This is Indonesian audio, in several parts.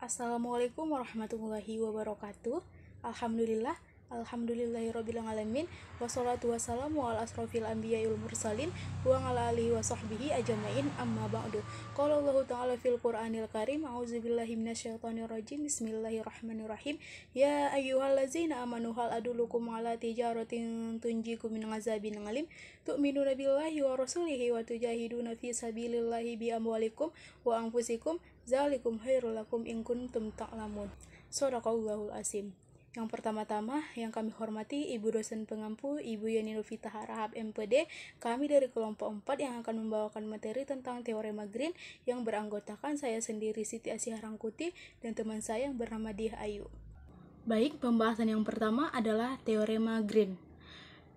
Assalamualaikum warahmatullahi wabarakatuh. Alhamdulillah, alhamdulillahirrabbilalamin. Wassalatu wassalamu ala asrofil anbiya'i wal mursalin wa ala alihi wa sahbihi ajmain, amma ba'du. Qala Allah ta'ala fil Qur'anil Karim, a'udzubillahi minasyaitonir rajim. Bismillahirrahmanirrahim. Ya ayyuhallazina amanu hal adullukum ala tijaratin tunjikum min azabin alim tu'minuna billahi wa rasulihi wa tujahiduna fi sabilillahi bi amwalikum wa anfusikum zalikum khairul lakum in kuntum ta'lamun. Shadaqallahul azim. Yang pertama-tama yang kami hormati Ibu dosen pengampu Ibu Yeni Novita Harahap MPD, kami dari kelompok 4 yang akan membawakan materi tentang teorema Green yang beranggotakan saya sendiri Siti Asyah Rangkuti dan teman saya yang bernama Diah Ayu. Baik, pembahasan yang pertama adalah teorema Green.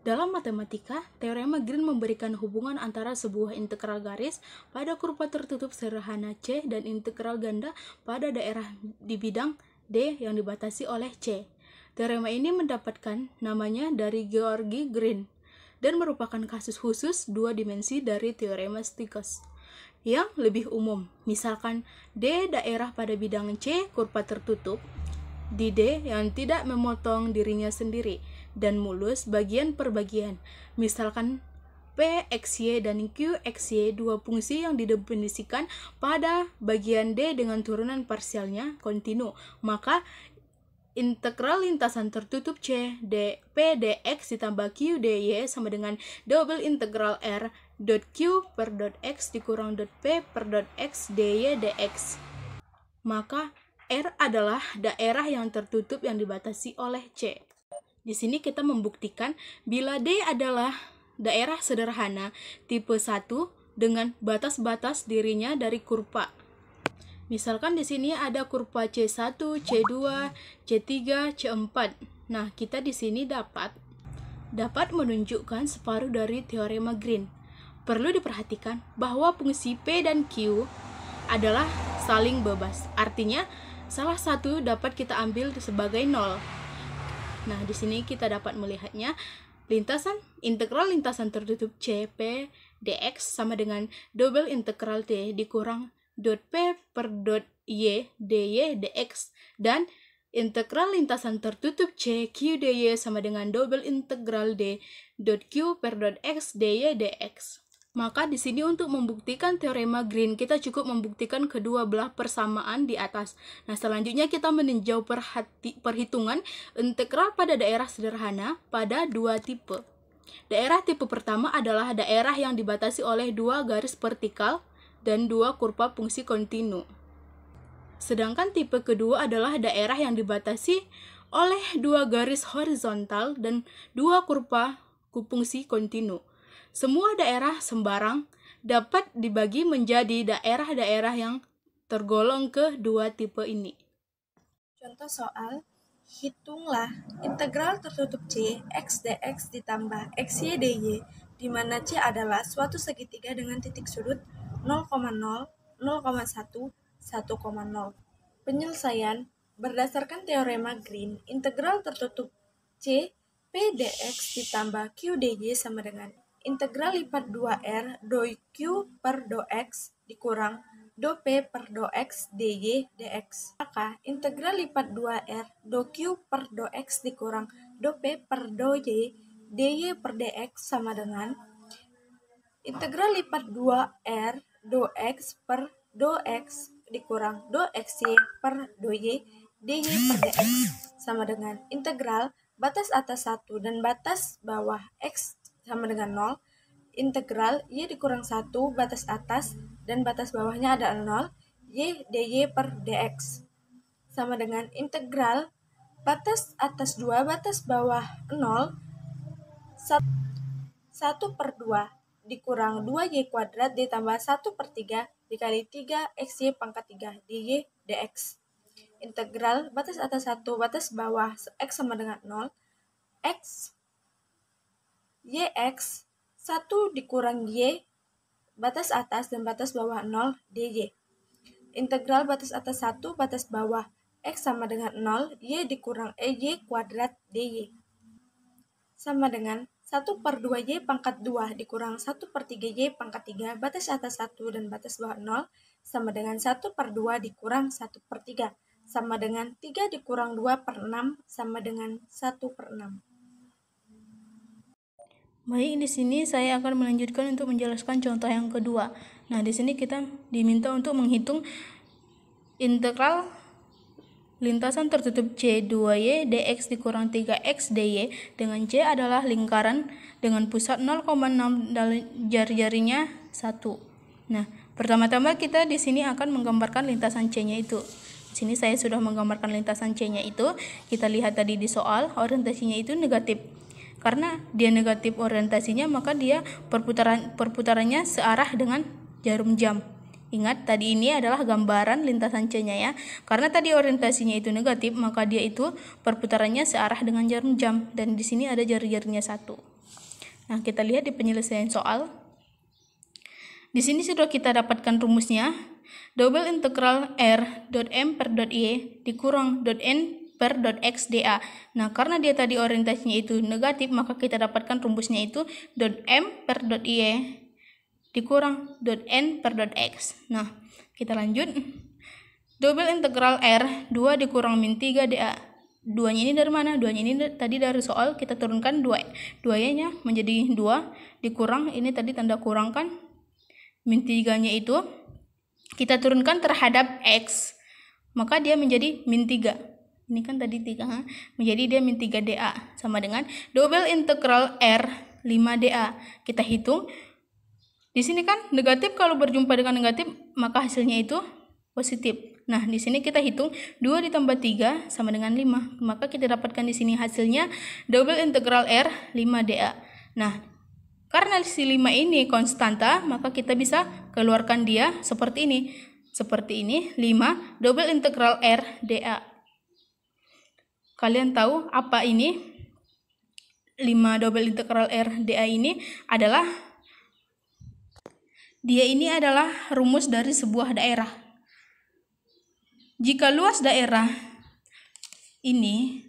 Dalam matematika, teorema Green memberikan hubungan antara sebuah integral garis pada kurva tertutup sederhana C dan integral ganda pada daerah di bidang D yang dibatasi oleh C. Teorema ini mendapatkan namanya dari George Green dan merupakan kasus khusus dua dimensi dari teorema Stokes yang lebih umum. Misalkan D daerah pada bidang C kurva tertutup, di D yang tidak memotong dirinya sendiri dan mulus bagian per bagian. Misalkan P, XY, dan Q, XY, dua fungsi yang didefinisikan pada bagian D dengan turunan parsialnya kontinu. Maka integral lintasan tertutup C, D, P, dx ditambah Q, dy sama dengan double integral R dot Q per dot X dikurang dot P per dot X dy dx. Maka R adalah daerah yang tertutup yang dibatasi oleh C. Di sini kita membuktikan bila D adalah daerah sederhana tipe 1 dengan batas-batas dirinya dari kurva. Misalkan di sini ada kurva C1, C2, C3, C4. Nah, kita di sini dapat menunjukkan separuh dari teorema Green. Perlu diperhatikan bahwa fungsi P dan Q adalah saling bebas. Artinya, salah satu dapat kita ambil sebagai 0. Nah, di sini kita dapat melihatnya integral lintasan tertutup C, P, dx sama dengan double integral T dikurang dot P per dot Y, dy, dx. Dan integral lintasan tertutup C, Q, dy sama dengan double integral D dot Q per dot X, dy, dx. Maka di sini untuk membuktikan teorema Green, kita cukup membuktikan kedua belah persamaan di atas. Nah, selanjutnya kita meninjau perhitungan integral pada daerah sederhana pada dua tipe. Daerah tipe pertama adalah daerah yang dibatasi oleh dua garis vertikal dan dua kurva fungsi kontinu. Sedangkan tipe kedua adalah daerah yang dibatasi oleh dua garis horizontal dan dua kurva fungsi kontinu. Semua daerah sembarang dapat dibagi menjadi daerah-daerah yang tergolong ke dua tipe ini. Contoh soal, hitunglah integral tertutup C x dx ditambah xy dy, di mana C adalah suatu segitiga dengan titik sudut 0,0, 0,1, 1,0. Penyelesaian berdasarkan teorema Green, integral tertutup C P dx ditambah Q dy sama dengan integral lipat 2R doi Q per do X dikurang do P per do X dy dx. Maka integral lipat 2R do Q per do X dikurang do P per do Y dy per dx sama dengan integral lipat 2R do X per do X dikurang do XY per do Y dy per dx sama dengan integral batas atas 1 dan batas bawah X sama dengan 0, integral Y dikurang 1 batas atas dan batas bawahnya ada 0, Y dy per dx sama dengan integral batas atas 2 batas bawah 0, 1 per 2 dikurang 2Y kuadrat ditambah 1 per 3 dikali 3 XY pangkat 3 dy dx. Integral batas atas 1 batas bawah X sama dengan 0, X YX 1 dikurang Y batas atas dan batas bawah 0 dy. Integral batas atas 1 batas bawah X sama dengan 0 Y dikurang Y kuadrat dy sama dengan 1 per 2Y pangkat 2 dikurang 1 per 3Y pangkat 3 batas atas 1 dan batas bawah 0 sama dengan 1 per 2 dikurang 1 per 3 sama dengan 3 dikurang 2/6 sama dengan 1/6. Baik, di sini saya akan melanjutkan untuk menjelaskan contoh yang kedua. Nah, di sini kita diminta untuk menghitung integral lintasan tertutup C2Y dx dikurang 3x dy dengan C adalah lingkaran dengan pusat 0,6 jari-jarinya 1. Nah, pertama-tama kita di sini akan menggambarkan lintasan C-nya itu. Di sini saya sudah menggambarkan lintasan C-nya itu. Kita lihat tadi di soal, orientasinya itu negatif. Karena dia negatif orientasinya, maka dia perputarannya searah dengan jarum jam. Ingat, tadi ini adalah gambaran lintasan C-nya ya. Karena tadi orientasinya itu negatif, maka dia itu perputarannya searah dengan jarum jam. Dan di sini ada jari-jarinya 1. Nah, kita lihat di penyelesaian soal. Di sini sudah kita dapatkan rumusnya. Double integral r dot m per dot y dikurang dot n per dot x dA. Nah, karena dia tadi orientasinya itu negatif, maka kita dapatkan rumusnya itu dot m per dot y dikurang dot n per dot x. Nah, kita lanjut. Double integral r 2 dikurang min 3 dA. 2-nya ini dari mana? 2-nya ini tadi dari soal kita turunkan 2-nya menjadi 2 dikurang, ini tadi tanda kurang kan, min 3-nya itu kita turunkan terhadap x, maka dia menjadi min 3. Ini kan tadi 3, menjadi dia min 3 dA sama dengan double integral r 5 dA. Kita hitung. Di sini kan negatif kalau berjumpa dengan negatif, maka hasilnya itu positif. Nah, di sini kita hitung 2 ditambah 3 sama dengan 5. Maka kita dapatkan di sini hasilnya double integral r 5 dA. Nah, karena si 5 ini konstanta, maka kita bisa keluarkan dia seperti ini. Seperti ini, 5 double integral r dA. Kalian tahu apa ini? 5 double integral r dA ini adalah, dia ini adalah rumus dari sebuah daerah. Jika luas daerah ini,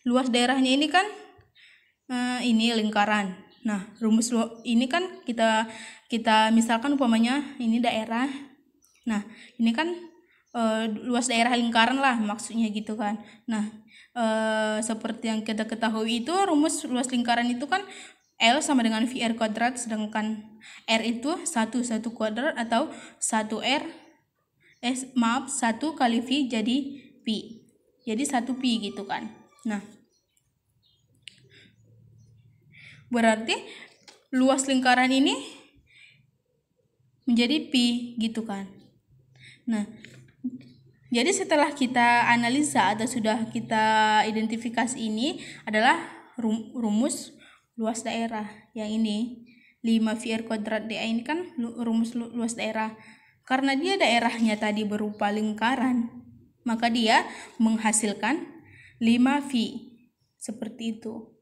luas daerahnya ini kan ini lingkaran. Nah, rumus ini kan kita misalkan umpamanya ini daerah. Nah, ini kan luas daerah lingkaran lah maksudnya gitu kan. Nah, seperti yang kita ketahui itu rumus luas lingkaran itu kan L sama dengan VR kuadrat, sedangkan R itu 1 kuadrat atau 1 kali V jadi Pi. Jadi 1 Pi gitu kan. Nah, berarti luas lingkaran ini menjadi Pi gitu kan. Nah, jadi setelah kita analisa atau sudah kita identifikasi, ini adalah rumus luas daerah. Yang ini 5 VR kuadrat dA ini kan rumus luas daerah. Karena dia daerahnya tadi berupa lingkaran, maka dia menghasilkan 5V. Seperti itu.